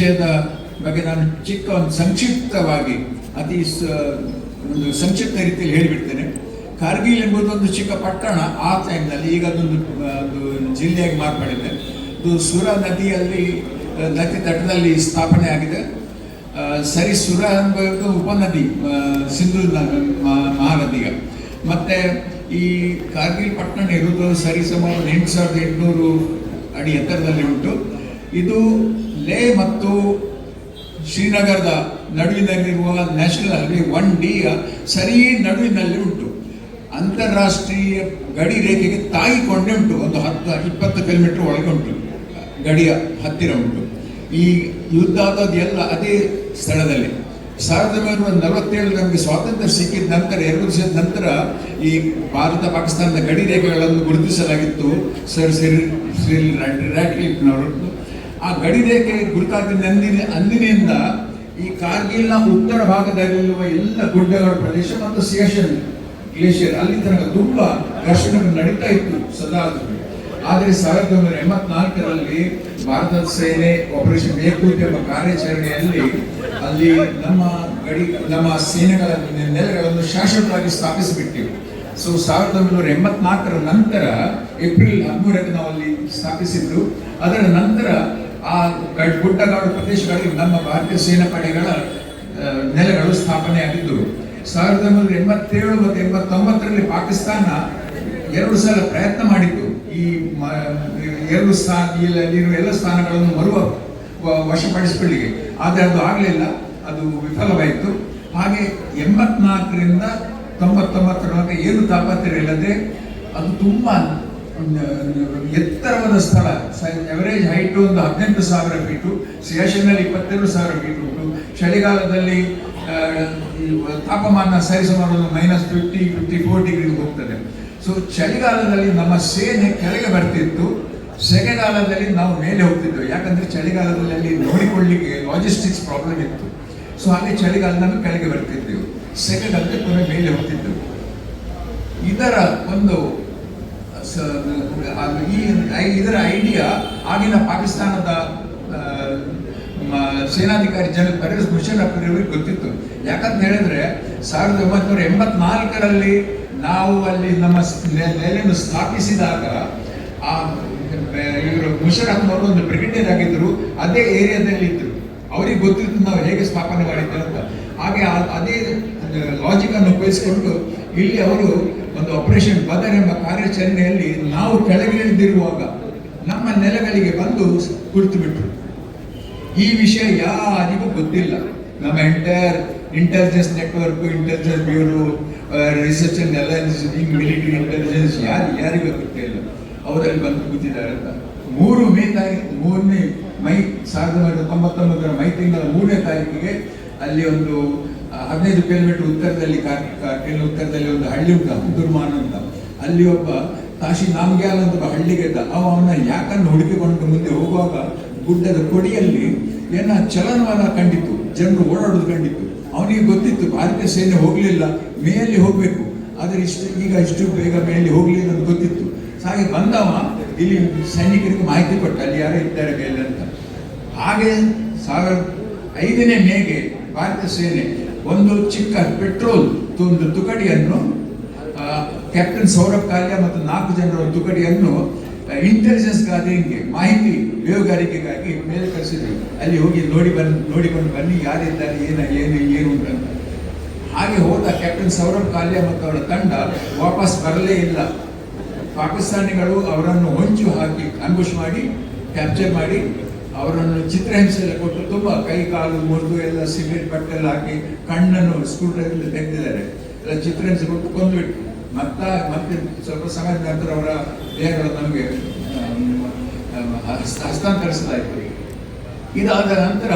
ವಿಷಯದ ಬಗ್ಗೆ ನಾನು ಚಿಕ್ಕ ಒಂದು ಸಂಕ್ಷಿಪ್ತವಾಗಿ ಒಂದು ಸಂಕ್ಷಿಪ್ತ ರೀತಿಯಲ್ಲಿ ಹೇಳಿಬಿಡ್ತೇನೆ. ಕಾರ್ಗಿಲ್ ಎಂಬುದು ಒಂದು ಚಿಕ್ಕ ಪಟ್ಟಣ ಆ ಟೈಮ್ನಲ್ಲಿ, ಈಗ ಅದೊಂದು ಜಿಲ್ಲೆಯಾಗಿ ಮಾರ್ಪಡಿದೆ. ಇದು ಸುರ ನದಿಯಲ್ಲಿ ನದಿ ತಟದಲ್ಲಿ ಸ್ಥಾಪನೆ ಆಗಿದೆ. ಸುರ ಎಂಬುದು ಉಪನದಿ ಸಿಂಧೂ ಮಹಾನದಿಯ. ಮತ್ತು ಈ ಕಾರ್ಗಿಲ್ ಪಟ್ಟಣ ಇರುವುದು ಸರಿಸುಮಾರು 8,800 ಅಡಿ ಎತ್ತರದಲ್ಲಿ ಉಂಟು. ಇದು ಲೇ ಮತ್ತು ಶ್ರೀನಗರದ ನಡುವಿನಲ್ಲಿರುವ ನ್ಯಾಷನಲ್ ಹೈವೇ 1D ಸರಿ ನಡುವಿನಲ್ಲಿ ಉಂಟು. ಅಂತಾರಾಷ್ಟ್ರೀಯ ಗಡಿ ರೇಖೆಗೆ ತಾಗಿಕೊಂಡೇ ಉಂಟು. ಒಂದು 10-20 ಕಿಲೋಮೀಟರ್ ಒಳಗೆ ಉಂಟು, ಗಡಿಯ ಹತ್ತಿರ ಉಂಟು. ಈ ಯುದ್ಧ ಆದದ್ದು ಎಲ್ಲ ಅದೇ ಸ್ಥಳದಲ್ಲಿ. 1947 ನಮಗೆ ಸ್ವಾತಂತ್ರ್ಯ ಸಿಕ್ಕಿದ ನಂತರ 2 ವರ್ಷದ ನಂತರ ಈ ಭಾರತ ಪಾಕಿಸ್ತಾನದ ಗಡಿ ರೇಖೆಗಳನ್ನು ಗುರುತಿಸಲಾಗಿತ್ತು ಸರ್ ಸಿರಿಲ್ ರಾಟ್ಕ್ಲಿಫ್ನವರು. ಆ ಗಡಿ ರೇಖೆ ಗುರುತಾದ ಅಂದಿನಿಂದ ಈ ಕಾರ್ಗಿಲ್ನ ಉತ್ತರ ಭಾಗದಲ್ಲಿರುವ ಎಲ್ಲ ಗುಡ್ಡಗಳ ಪ್ರದೇಶ ಮತ್ತು ಸಿಯಾಚಿನ್ ಗ್ಲೇಷಿಯರ್ ಅಲ್ಲಿ ತನಕ ತುಂಬ ಘರ್ಷಣೆಗಳು ನಡೀತಾ ಇತ್ತು ಸದಾ. ಆದರೆ 1984ರಲ್ಲಿ ಭಾರತದ ಸೇನೆ ಆಪರೇಷನ್ ಮೇಘದೂತ ಎಂಬ ಕಾರ್ಯಾಚರಣೆಯಲ್ಲಿ ಅಲ್ಲಿ ನಮ್ಮ ಸೇನೆಗಳ ನೆಲೆಗಳನ್ನು ಶಾಶ್ವತವಾಗಿ ಸ್ಥಾಪಿಸಿಬಿಟ್ಟಿವೆ. ಸೊ 1984ರ ನಂತರ ಏಪ್ರಿಲ್ 13ಕ್ಕೆ ನಾವು ಅಲ್ಲಿ ಸ್ಥಾಪಿಸಿದ್ದು. ಅದರ ನಂತರ ಆ ಗುಡ್ಡಗಾಡು ಪ್ರದೇಶಗಳಲ್ಲಿ ನಮ್ಮ ಭಾರತೀಯ ಸೇನಾ ಪಡೆಗಳ ನೆಲೆಗಳು ಸ್ಥಾಪನೆ ಆಗಿದ್ದವು. 1987 ಮತ್ತು 89ರಲ್ಲಿ ಪಾಕಿಸ್ತಾನ 2 ಸಲ ಪ್ರಯತ್ನ ಮಾಡಿತ್ತು ಈ 2 ಅಲ್ಲಿರುವ ಎಲ್ಲ ಸ್ಥಾನಗಳನ್ನು ವಶಪಡಿಸಿಕೊಳ್ಳಿಕ್ಕೆ. ಆದರೆ ಅದು ಆಗಲಿಲ್ಲ, ಅದು ವಿಫಲವಾಯಿತು. ಹಾಗೆ 84ರಿಂದ 99 ಏನು ತಾಪತ್ರೆ ಇಲ್ಲದೆ ಅದು ತುಂಬ ಎತ್ತರವಾದ ಸ್ಥಳ. ಎವರೇಜ್ ಹೈಟು ಒಂದು 18,000 ಫೀಟು, ಸಿಯಾಚಿನ್ನಲ್ಲಿ 22,000 ಫೀಟ್ ಉಂಟು. ಚಳಿಗಾಲದಲ್ಲಿ ತಾಪಮಾನ ಸರಿಸುಮಾರು -50-54 ಡಿಗ್ರಿಗೆ ಹೋಗ್ತದೆ. ಸೊ ಚಳಿಗಾಲದಲ್ಲಿ ನಮ್ಮ ಸೇನೆ ಕೆಳಗೆ ಬರ್ತಿತ್ತು, ಸೆಕೆಗಾಲದಲ್ಲಿ ನಾವು ಮೇಲೆ ಹೋಗ್ತಿದ್ದೆವು. ಯಾಕಂದ್ರೆ ಚಳಿಗಾಲದಲ್ಲಿ ಅಲ್ಲಿ ನೋಡಿಕೊಳ್ಳಿಕ್ಕೆ ಲಾಜಿಸ್ಟಿಕ್ಸ್ ಪ್ರಾಬ್ಲಮ್ ಇತ್ತು. ಸೊ ಹಾಗೆ ಚಳಿಗಾಲದಲ್ಲಿ ಕೆಳಗೆ ಬರ್ತಿದ್ದೆವು, ಸೆಕೆಗಾಲದಲ್ಲಿ ಪುನಃ ಮೇಲೆ ಹೋಗ್ತಿದ್ದೆವು. ಇದರ ಒಂದು ಇದರ ಐಡಿಯಾ ಆಗಿನ ಪಾಕಿಸ್ತಾನದ ಸೇನಾಧಿಕಾರಿ ಜನರಲ್ ಪರ್ವೇಜ್ ಮುಷರಫ್ ಅವರಿಗೆ ಗೊತ್ತಿತ್ತು. ಯಾಕಂತ ಹೇಳಿದ್ರೆ 1984ರಲ್ಲಿ ನಾವು ಅಲ್ಲಿ ನಮ್ಮ ನೆಲೆಯನ್ನು ಸ್ಥಾಪಿಸಿದಾಗ ಇವರು ಮುಷರಫ್ ಅವರು ಒಂದು ಬ್ರಿಗೇಡಿಯರ್ ಆಗಿದ್ದರು, ಅದೇ ಏರಿಯಾದಲ್ಲಿ ಇದ್ರು. ಅವರಿಗೆ ಗೊತ್ತಿತ್ತು ನಾವು ಹೇಗೆ ಸ್ಥಾಪನೆ ಮಾಡಿದ್ದೇವೆ ಅಂತ. ಹಾಗೆ ಅದೇ ಲಾಜಿಕ್ ಅನ್ನು ಉಪಯೋಗಿಸಿಕೊಂಡು ಇಲ್ಲಿ ಅವರು ಒಂದು ಆಪರೇಷನ್ ಬದರ್ ಎಂಬ ಕಾರ್ಯಾಚರಣೆಯಲ್ಲಿ ನಾವು ಕೆಳಗಿಳಿದಿರುವಾಗ ನಮ್ಮ ನೆಲೆಗಳಿಗೆ ಬಂದು ಕುಳಿತು ಬಿಟ್ರು. ಈ ವಿಷಯ ಯಾರಿಗೂ ಗೊತ್ತಿಲ್ಲ. ನಮ್ಮ entire intelligence network, intelligence bureau, research and alliance, military intelligence ಯಾರಿಗೂ ಗೊತ್ತಿಲ್ಲ. ಅವರಲ್ಲಿ ಬಂದು ಕೂತಿದ್ದಾರೆ ಅಂತ. 3ನೇ ಮೈ 1999 ಮೈ ತಿಂಗಳ 3ನೇ ತಾರೀಕಿಗೆ ಅಲ್ಲಿ ಒಂದು 15 ಕಿಲೋಮೀಟರ್ ಉತ್ತರದಲ್ಲಿ ಉತ್ತರದಲ್ಲಿ ಒಂದು ಹಳ್ಳಿ ಉಂಟು, ಅಬ್ದುರ್ಮಾನ್ ಅಂತ. ಅಲ್ಲಿ ಒಬ್ಬ ತಾಶಿ ನಾಮ್ಗ್ಯಾಲ್ ಅಂತ ಒಬ್ಬ ಹಳ್ಳಿಗೆ ಇದ್ದ. ಅವನ್ನ ಯಾಕನ್ನು ಹುಡುಕಿಕೊಂಡು ಮುಂದೆ ಹೋಗುವಾಗ ಗುಡ್ಡದ ಕೊಡಿಯಲ್ಲಿ ಏನೋ ಚಲನವಲನ ಕಂಡಿತ್ತು, ಜನರು ಓಡಾಡೋದು ಕಂಡಿತ್ತು. ಅವನಿಗೆ ಗೊತ್ತಿತ್ತು ಭಾರತೀಯ ಸೇನೆ ಹೋಗಲಿಲ್ಲ, ಮೇಲೆ ಹೋಗಬೇಕು, ಆದರೆ ಇಷ್ಟು ಬೇಗ ಮೇಲೆ ಹೋಗಲಿಲ್ಲ ಅಂತ ಗೊತ್ತಿತ್ತು. ಹಾಗೆ ಬಂದವ ಇಲ್ಲಿ ಸೈನಿಕರಿಗೆ ಮಾಹಿತಿ ಕೊಟ್ಟ ಅಲ್ಲಿ ಯಾರೋ ಇದ್ದಾರೆ ಮೇಲೆ ಅಂತ. ಹಾಗೆ 5ನೇ ಮೇಗೆ ಭಾರತೀಯ ಸೇನೆ ಒಂದು ಚಿಕ್ಕ ಪೆಟ್ರೋಲ್ ಒಂದು ತುಕಡಿಯನ್ನು, ಕ್ಯಾಪ್ಟನ್ ಸೌರಭ್ ಕಾಲ್ಯ ಮತ್ತು 4 ಜನರ ತುಕಡಿಯನ್ನು ಇಂಟೆಲಿಜೆನ್ಸ್ ಗಾದರಿಂಗ್ಗೆ ಮಾಹಿತಿ ಬೇಹುಗಾರಿಕೆಗಾಗಿ ಮೇಲೆ ಕಳಿಸಿದ್ರು. ಅಲ್ಲಿ ಹೋಗಿ ನೋಡಿಕೊಂಡು ಬನ್ನಿ ಯಾರಿದ್ದಾರೆ, ಏನು ಅಂತ. ಹಾಗೆ ಹೋದ ಕ್ಯಾಪ್ಟನ್ ಸೌರಭ್ ಕಾಲ್ಯ ಮತ್ತು ಅವರ ತಂಡ ವಾಪಸ್ ಬರಲೇ ಇಲ್ಲ. ಪಾಕಿಸ್ತಾನಿಗಳು ಅವರನ್ನು ಹೊಂಚು ಹಾಕಿ ಅಂಬುಷ್ ಮಾಡಿ ಕ್ಯಾಪ್ಚರ್ ಮಾಡಿ ಅವರನ್ನು ಚಿತ್ರಹಿಂಸೆ ಎಲ್ಲ ಕೊಟ್ಟು ತುಂಬ ಕೈ ಕಾಲು ಮುರಿದು ಎಲ್ಲ ಸಿಗರೇಟ್ ಬಟ್ಟೆಲ್ಲ ಹಾಕಿ ಕಣ್ಣನ್ನು ಸ್ಕ್ರೂ ಡ್ರೈವರ್ ತೆಗೆದಿದ್ದಾರೆ. ಎಲ್ಲ ಚಿತ್ರಹಿಂಸೆ ಕೊಟ್ಟು ಕೊಂದುಬಿಟ್ಟು ಮತ್ತೆ ಸ್ವಲ್ಪ ಸಮಯದ ನಂತರ ಅವರ ದೇಹಗಳು ನಮಗೆ ಹಸ್ತಾಂತರಿಸಲಾಯಿತು. ಇದಾದ ನಂತರ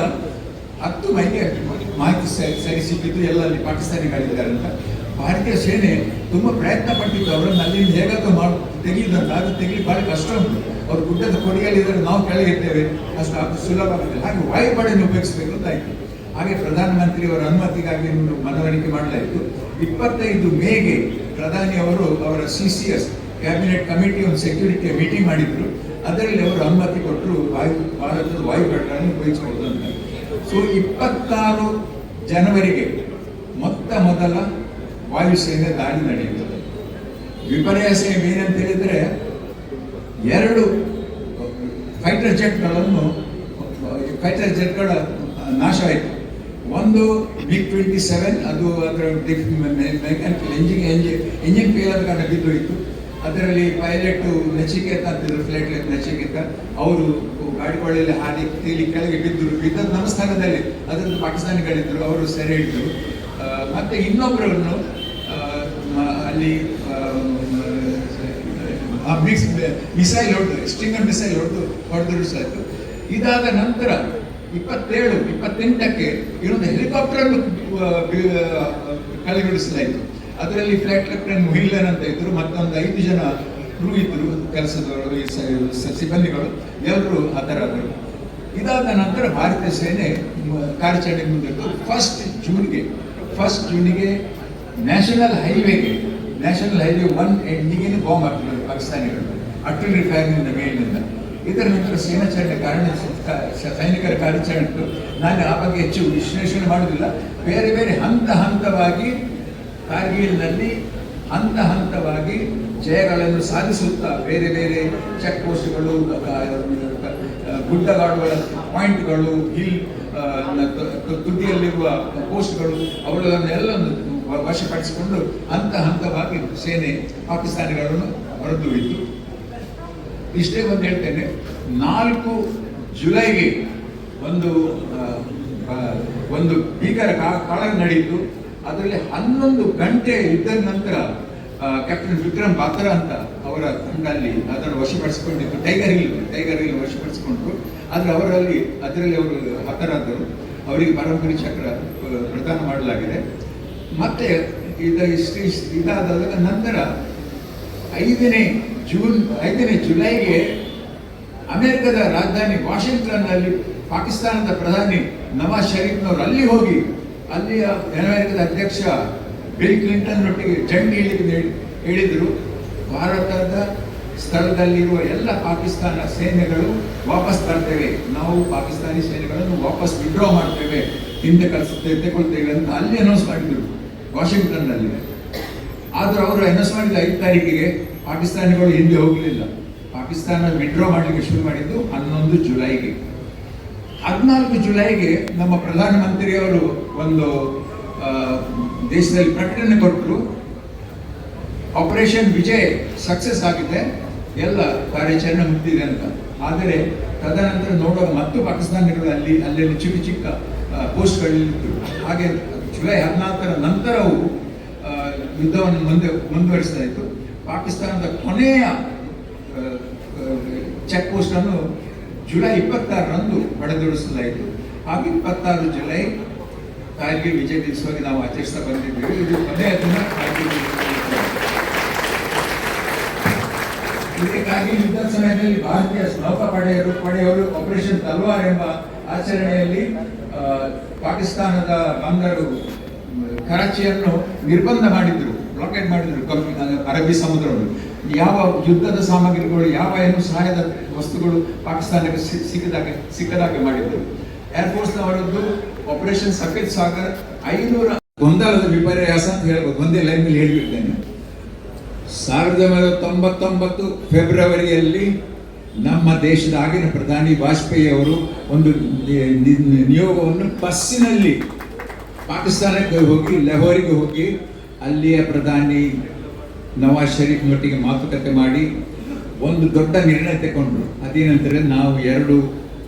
10 ಮೈಲಿಗೆ ಮಾಹಿತಿ ಸರಿ ಸಿಕ್ಕಿದ್ದು ಎಲ್ಲ ಅಲ್ಲಿ ಪಾಕಿಸ್ತಾನಿಗಳಿದ್ದಾರೆ ಅಂತ. ಭಾರತೀಯ ಸೇನೆ ತುಂಬ ಪ್ರಯತ್ನ ಪಟ್ಟಿದ್ದು ಅವರನ್ನು ಅಲ್ಲಿಂದ ಹೇಗಾದರೂ ತೆಗೆಯುವುದಂತ. ಅದು ತೆಗಲಿ ಭಾಳ ಕಷ್ಟ ಉಂಟು. ಅವರು ಗುಡ್ಡದ ಕೊಡಿಯಲ್ಲಿದ್ದರೆ ನಾವು ಕೆಳಗಿರ್ತೇವೆ, ಅಷ್ಟು ಸುಲಭ ಆಗುತ್ತದೆ. ಹಾಗೆ ವಾಯುಪಡೆಯನ್ನು ಉಪಯೋಗಿಸಬೇಕು ಅಂತಾಯಿತು. ಹಾಗೆ ಪ್ರಧಾನಮಂತ್ರಿಯವರ ಅನುಮತಿಗಾಗಿ ಮನವರಿಕೆ ಮಾಡಲಾಯಿತು. 25 ಮೇಗೆ ಪ್ರಧಾನಿ ಅವರು ಅವರ CCS ಕ್ಯಾಬಿನೆಟ್ ಕಮಿಟಿ ಒಂದು ಸೆಕ್ಯೂರಿಟಿ ಮೀಟಿಂಗ್ ಮಾಡಿದ್ರು. ಅದರಲ್ಲಿ ಅವರು ಅನುಮತಿ ಕೊಟ್ಟರು ಭಾರತದ ವಾಯುಪಡೆಗಳನ್ನು ಉಪಯೋಗಿಸಬಹುದು ಅಂತ. ಸೊ 26 ಜನವರಿಗೆ ಮೊದಲ ವಾಯುಸೇನೆ ದಾಳಿ ನಡೆಯುತ್ತದೆ. ವಿಪರ್ಯಾಸ ಏನಂತ ಹೇಳಿದ್ರೆ 2 ಫೈಟರ್ ಜೆಟ್ಗಳ ನಾಶ ಆಯಿತು. ಒಂದು MiG-27, ಅದು ಅದರ ಮೆಕ್ಯಾನಿಕಲ್ ಎಂಜಿನ್ ಫೇಲ್ ಆದ ಕಾರಣ ಬಿದ್ದೋಯಿತು. ಅದರಲ್ಲಿ ಪೈಲಟ್ ನಚಿಕೇತ ಅಂತಿದ್ರು, ಫ್ಲೈಟ್ ನಚಿಕೇತ, ಅವರು ಗಾಡಿಗಳಲ್ಲಿ ಹಾದಿ ತೇಲಿ ಕೆಳಗೆ ಬಿದ್ದ ನಮ್ಮ ಸ್ಥಾನದಲ್ಲಿ ಅದರದ್ದು ಪಾಕಿಸ್ತಾನಿಗಳಿದ್ದರು, ಅವರು ಸೆರೆ ಹಿಡಿದರು. ಮತ್ತೆ ಇನ್ನೊಬ್ಬರನ್ನು ಅಲ್ಲಿ ಮಿಸೈಲ್ ಸ್ಟಿಂಗರ್ ಮಿಸೈಲ್ ಹೊಡೆದುಡಿಸಾಯಿತು. ಇದಾದ ನಂತರ 28ಕ್ಕೆ ಇನ್ನೊಂದು ಹೆಲಿಕಾಪ್ಟರ್ ಕೆಳಗಿಳಿಸಲಾಯಿತು. ಅದರಲ್ಲಿ ಫ್ಲೈಟ್ ಲೆಫ್ಟಿನೆಂಟ್ ಮುಹಿಲ್ಲನ್ ಅಂತ ಇದ್ರು, ಮತ್ತೊಂದು 5 ಜನ ಕ್ರೂ ಇದ್ರು, ಕೆಲಸದವರು, ಸಿಬ್ಬಂದಿಗಳು, ಎಲ್ಲರೂ ಹತರಾದರು. ಇದಾದ ನಂತರ ಭಾರತೀಯ ಸೇನೆ ಕಾರ್ಯಾಚರಣೆ ಮುಂದಿಟ್ಟು 1 ಜೂನ್ಗೆ ನ್ಯಾಷನಲ್ ಹೈವೇ 1 ಎಂಡಿಗೆ ಬಾಂಬ್ ಹಾಕಿದ್ರು ಪಾಕಿಸ್ತಾನಿಗಳು, ಆರ್ಟಿಲರಿ ಫೈರ್ನಿಂದ ಮೇಲಿನಿಂದ. ಇದರ ನಂತರ ಸೈನಿಕರ ಕಾರ್ಯಾಚರಣೆ ನಾನು ಆ ಬಗ್ಗೆ ಹೆಚ್ಚು ವಿಶ್ಲೇಷಣೆ ಮಾಡುವುದಿಲ್ಲ. ಬೇರೆ ಹಂತವಾಗಿ ಕಾರ್ಗಿಲ್ನಲ್ಲಿ ಹಂತವಾಗಿ ಜಯಗಳನ್ನು ಸಾಧಿಸುತ್ತಾ ಬೇರೆ ಚೆಕ್ ಪೋಸ್ಟ್ಗಳು, ಗುಡ್ಡಗಾಡುಗಳ ಪಾಯಿಂಟ್ಗಳು, ಹಿಲ್ ತುದಿಯಲ್ಲಿರುವ ಪೋಸ್ಟ್ಗಳು, ಅವುಗಳನ್ನೆಲ್ಲ ವಶಪಡಿಸಿಕೊಂಡು ಹಂತವಾಗಿ ಸೇನೆ ಪಾಕಿಸ್ತಾನಿಗಳನ್ನು ಹೊರದೂಡಿತು. ಇಷ್ಟೇ ಒಂದು ಹೇಳ್ತೇನೆ, 4 ಜುಲೈಗೆ ಒಂದು ಭೀಕರ ಕಾಳಗ ನಡೆಯಿತು. ಅದರಲ್ಲಿ 11 ಗಂಟೆ ಇದ್ದ ನಂತರ ಕ್ಯಾಪ್ಟನ್ ವಿಕ್ರಮ್ ಬಾತ್ರಾ ಅಂತ ಅವರ ತಂಡ ಅಲ್ಲಿ ಅದನ್ನು ವಶಪಡಿಸಿಕೊಂಡಿತ್ತು. Tiger hill ವಶಪಡಿಸಿಕೊಂಡ್ರು. ಆದರೆ ಅದರಲ್ಲಿ ಅವರು ಹತರಾದರು. ಅವರಿಗೆ ಪರಂಪರೆ ಚಕ್ರ ಪ್ರದಾನ ಮಾಡಲಾಗಿದೆ. ಮತ್ತೆ ಇದಾದ ನಂತರ 5ನೇ ಜುಲೈಗೆ ಅಮೆರಿಕದ ರಾಜಧಾನಿ ವಾಷಿಂಗ್ಟನ್ನಲ್ಲಿ ಪಾಕಿಸ್ತಾನದ ಪ್ರಧಾನಿ ನವಾಜ್ ಶರೀಫ್ನವರು ಅಲ್ಲಿ ಹೋಗಿ ಅಲ್ಲಿಯ ಅಮೆರಿಕದ ಅಧ್ಯಕ್ಷ ಬಿಲ್ ಕ್ಲಿಂಟನ್ನೊಟ್ಟಿಗೆ ಜಂಟಿ ಹೇಳಿದರು, ಭಾರತದ ಸ್ಥಳದಲ್ಲಿರುವ ಎಲ್ಲ ಪಾಕಿಸ್ತಾನ ಸೇನೆಗಳು ವಾಪಸ್ ಬರ್ತೇವೆ, ನಾವು ಪಾಕಿಸ್ತಾನಿ ಸೇನೆಗಳನ್ನು ವಾಪಸ್ ವಿಡ್ರಾ ಮಾಡ್ತೇವೆ, ಹಿಂದೆ ತೆಗೆದುಕೊಳ್ತೇವೆ ಅಂತ ಅಲ್ಲಿ ಅನೌನ್ಸ್ ಮಾಡಿದರು ವಾಷಿಂಗ್ಟನ್ನಲ್ಲಿ. ಆದರೂ ಅವರು ಅನೌನ್ಸ್ ಮಾಡಿದ 5 ತಾರೀಕಿಗೆ ಪಾಕಿಸ್ತಾನಿಗಳು ಹಿಂದೆ ಹೋಗಲಿಲ್ಲ. ಪಾಕಿಸ್ತಾನ ವಿಡ್ರಾ ಮಾಡಲಿಕ್ಕೆ ಶುರು ಮಾಡಿದ್ದು 11 ಜುಲೈಗೆ. 14 ಜುಲೈಗೆ ನಮ್ಮ ಪ್ರಧಾನಮಂತ್ರಿಯವರು ಒಂದು ದೇಶದಲ್ಲಿ ಪ್ರಕಟಣೆ ಕೊಟ್ಟರು, ಆಪರೇಷನ್ ವಿಜಯ್ ಸಕ್ಸಸ್ ಆಗಿದೆ, ಎಲ್ಲ ಕಾರ್ಯಾಚರಣೆ ಮುಗಿದಿದೆ ಅಂತ. ಆದರೆ ತದನಂತರ ನೋಡುವಾಗ ಮತ್ತು ಪಾಕಿಸ್ತಾನಿಗಳು ಅಲ್ಲಿ ಚಿಕ್ಕ ಪೋಸ್ಟ್ಗಳಿತ್ತು. ಹಾಗೆ ಜುಲೈ 14ರ ನಂತರವೂ ಯುದ್ಧವನ್ನು ಮುಂದುವರಿಸ್ತಾ ಇತ್ತು. ಪಾಕಿಸ್ತಾನದ ಕೊನೆಯ ಚೆಕ್ ಪೋಸ್ಟ್ ಅನ್ನು ಜುಲೈ 26ರಂದು ಹೊಡೆದುಡಿಸಲಾಯಿತು. ಹಾಗೆ 26 ಜುಲೈ ಕಾರ್ಗಿಲ್ ವಿಜಯ ದಿವಸವಾಗಿ ನಾವು ಆಚರಿಸ್ತಾ ಬಂದಿದ್ದೇವೆ. ಇದು ಕೊನೆಯ ದಿನ ಕಾರ್ಗಿಲ್ ವಿಜಯ. ಕಾರ್ಗಿಲ್ ಯುದ್ಧದ ಸಮಯದಲ್ಲಿ ಭಾರತೀಯ ನೌಕಾಪಡೆಯವರು ಆಪರೇಷನ್ ತಲ್ವಾರ್ ಎಂಬ ಆಚರಣೆಯಲ್ಲಿ ಪಾಕಿಸ್ತಾನದ ಬಂದರು ಕರಾಚಿಯನ್ನು ನಿರ್ಬಂಧ ಮಾಡಿದ್ರು, ಬ್ಲಾಕೇಡ್ ಮಾಡಿದ್ರು. ಅರಬ್ಬಿ ಸಮುದ್ರವನ್ನು ಯಾವ ಯುದ್ಧದ ಸಾಮಗ್ರಿಗಳು, ಏನು ಸಹಾಯದ ವಸ್ತುಗಳು ಪಾಕಿಸ್ತಾನಕ್ಕೆ ಸಿಕ್ಕದಾಗೆ ಮಾಡಿದ್ರು. ಏರ್ಫೋರ್ಸ್ನವರದ್ದು ಆಪರೇಷನ್ ಸಫೇದ್ ಸಾಗರ್ 500 ಗೊಂದಲದ ವಿಪರ್ಯಾಸ ಅಂತ ಹೇಳ್ಬೋದು. ಒಂದೇ ಲೈನಲ್ಲಿ ಹೇಳಿಬಿಡ್ತೇನೆ. 1999 ಫೆಬ್ರವರಿಯಲ್ಲಿ ನಮ್ಮ ದೇಶದ ಆಗಿನ ಪ್ರಧಾನಿ ವಾಜಪೇಯಿ ಅವರು ಒಂದು ನಿಯೋಗವನ್ನು ಬಸ್ಸಿನಲ್ಲಿ ಪಾಕಿಸ್ತಾನಕ್ಕೆ ಹೋಗಿ ಲಾಹೋರಿಗೆ ಹೋಗಿ ಅಲ್ಲಿಯ ಪ್ರಧಾನಿ ನವಾಜ್ ಶರೀಫ್ನೊಟ್ಟಿಗೆ ಮಾತುಕತೆ ಮಾಡಿ ಒಂದು ದೊಡ್ಡ ನಿರ್ಣಯ ತಗೊಂಡ್ರು. ಅದೇನಂದರೆ, ನಾವು 2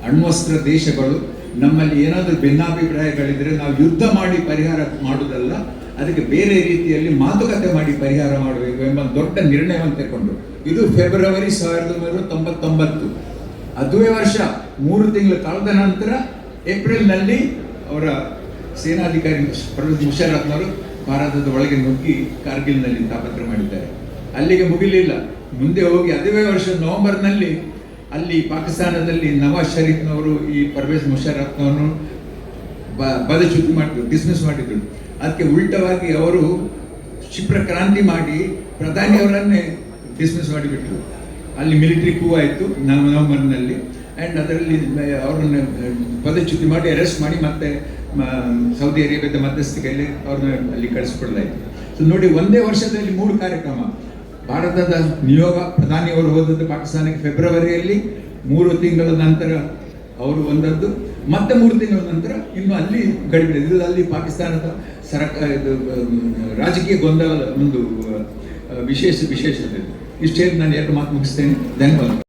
ಅಣ್ವಸ್ತ್ರ ದೇಶಗಳು, ನಮ್ಮಲ್ಲಿ ಏನಾದರೂ ಭಿನ್ನಾಭಿಪ್ರಾಯಗಳಿದ್ರೆ ನಾವು ಯುದ್ಧ ಮಾಡಿ ಪರಿಹಾರ ಮಾಡುವುದಲ್ಲ, ಅದಕ್ಕೆ ಬೇರೆ ರೀತಿಯಲ್ಲಿ ಮಾತುಕತೆ ಮಾಡಿ ಪರಿಹಾರ ಮಾಡಬೇಕು ಎಂಬ ದೊಡ್ಡ ನಿರ್ಣಯವನ್ನು ತಗೊಂಡ್ರು. ಇದು ಫೆಬ್ರವರಿ 1999. ಅದುವೇ ವರ್ಷ 3 ತಿಂಗಳು ಕಳೆದ ನಂತರ ಏಪ್ರಿಲ್ನಲ್ಲಿ ಅವರ ಸೇನಾಧಿಕಾರಿ ಪರ್ವೇಜ್ ಮುಷರ್ರಫ್ನವರು ಭಾರತದ ಒಳಗೆ ನುಗ್ಗಿ ಕಾರ್ಗಿಲ್ನಲ್ಲಿ ತಾಪತ್ರ ಮಾಡಿದ್ದಾರೆ. ಅಲ್ಲಿಗೆ ಮುಗಿಲಿಲ್ಲ, ಮುಂದೆ ಹೋಗಿ ಅದುವೇ ವರ್ಷ ನವೆಂಬರ್ನಲ್ಲಿ ಅಲ್ಲಿ ಪಾಕಿಸ್ತಾನದಲ್ಲಿ ನವಾಜ್ ಶರೀಫ್ನವರು ಈ ಪರ್ವೇಜ್ ಮುಷರ್ರಫ್ನವರು ಬದಚ್ಯುತಿ ಮಾಡಿದ್ರು, ಡಿಸ್ಮಿಸ್ ಮಾಡಿದ್ರು. ಅದಕ್ಕೆ ಉಲ್ಟವಾಗಿ ಅವರು ಕ್ಷಿಪ್ರ ಕ್ರಾಂತಿ ಮಾಡಿ ಪ್ರಧಾನಿಯವರನ್ನೇ ಡಿಸ್ಮಿಸ್ ಮಾಡಿಬಿಟ್ರು. ಅಲ್ಲಿ ಮಿಲಿಟರಿ ಕೂ ಆಯಿತು ನವೆಂಬರ್ನಲ್ಲಿ. ಆ್ಯಂಡ್ ಅದರಲ್ಲಿ ಅವ್ರನ್ನ ಪದಚ್ಯುತಿ ಮಾಡಿ ಅರೆಸ್ಟ್ ಮಾಡಿ ಮತ್ತೆ ಸೌದಿ ಅರೇಬಿಯಾದ ಮಧ್ಯಸ್ಥಿಕೆಯಲ್ಲಿ ಅವ್ರನ್ನ ಅಲ್ಲಿ ಕಳಿಸ್ಕೊಡ್ಲಾಯಿತು. ಸೊ ನೋಡಿ, ಒಂದೇ ವರ್ಷದಲ್ಲಿ 3 ಕಾರ್ಯಕ್ರಮ. ಭಾರತದ ನಿಯೋಗ ಪ್ರಧಾನಿಯವರು ಹೋದದ್ದು ಪಾಕಿಸ್ತಾನಕ್ಕೆ ಫೆಬ್ರವರಿಯಲ್ಲಿ, 3 ತಿಂಗಳ ನಂತರ ಅವರು ಬಂದದ್ದು, ಮತ್ತೆ 3 ತಿಂಗಳ ನಂತರ ಇನ್ನು ಅಲ್ಲಿ ಗಡಿಬಿಡಿ. ಇದು ಅಲ್ಲಿ ಪಾಕಿಸ್ತಾನದ ಇದು ರಾಜಕೀಯ ಗೊಂದಲದ ಒಂದು ವಿಶೇಷತೆ. ಇಷ್ಟು ಹೇಳಿ ನಾನು 2 ಮಾತು ಮುಗಿಸ್ತೇನೆ. ಧನ್ಯವಾದ.